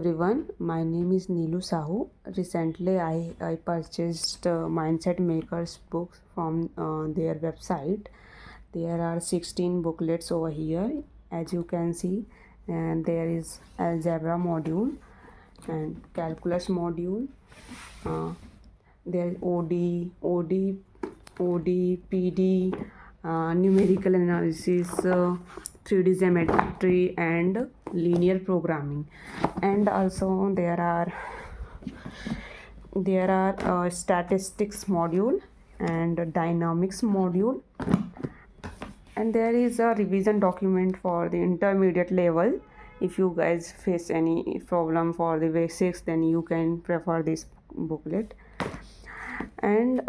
everyone, my name is Neelu Sahu. Recently I purchased Mindset Makers books from their website. There are 16 booklets over here, as you can see, and there is algebra module and calculus module. There is OD, PD, numerical analysis, 3D geometry, and linear programming. And also there are statistics module and dynamics module, and there is a revision document for the intermediate level. If you guys face any problem for the basics, then you can prefer this booklet. And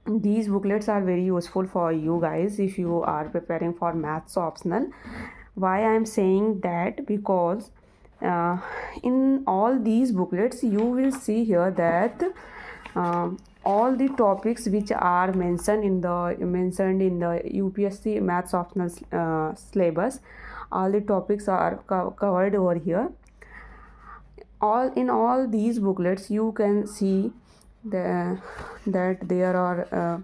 these booklets are very useful for you guys if you are preparing for maths optional. Why I am saying that? Because in all these booklets you will see here that all the topics which are mentioned in the UPSC maths optional syllabus, all the topics are covered over here. In all these booklets you can see that there are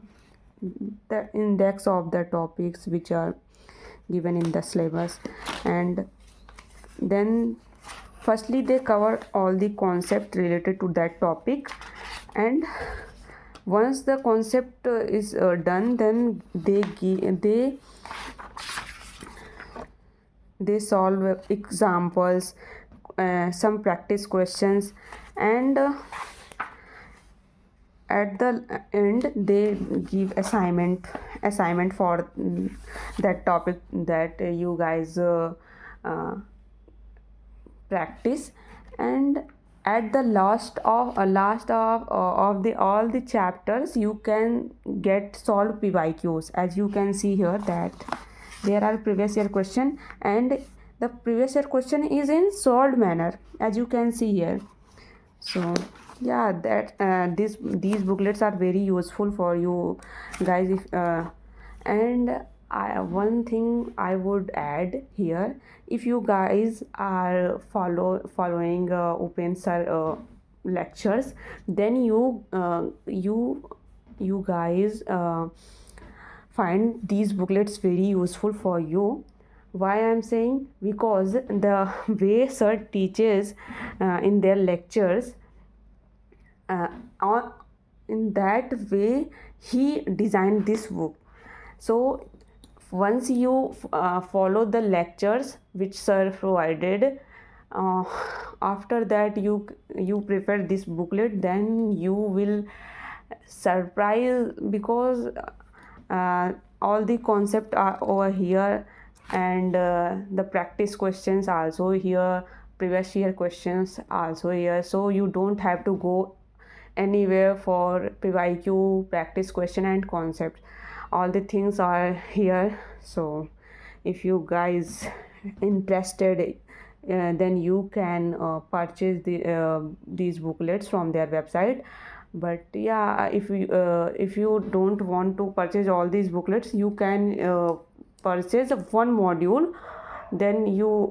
the index of the topics which are given in the syllabus. And then firstly they cover all the concept related to that topic, and once the concept is done, then they solve examples, some practice questions, and at the end they give assignment for that topic that you guys practice. And at the last of all the chapters you can get solved PYQs. As you can see here that there are previous year question, and the previous year question is in solved manner, as you can see here. So yeah, that these booklets are very useful for you guys. And one thing I would add here, if you guys are following open lectures, then you guys find these booklets very useful for you. Why I'm saying? Because the way sir teaches in their lectures, in that way he designed this book. So once you follow the lectures which sir provided, after that you prepare this booklet, then you will surprise, because all the concept are over here, and the practice questions also here, previous year questions also here. So you don't have to go anywhere for PYQ, practice question, and concept. All the things are here. So if you guys interested, then you can purchase these booklets from their website. But yeah, if you don't want to purchase all these booklets, you can purchase one module, then you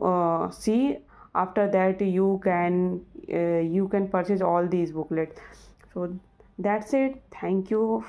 see, after that you can purchase all these booklets. So that's it. Thank you.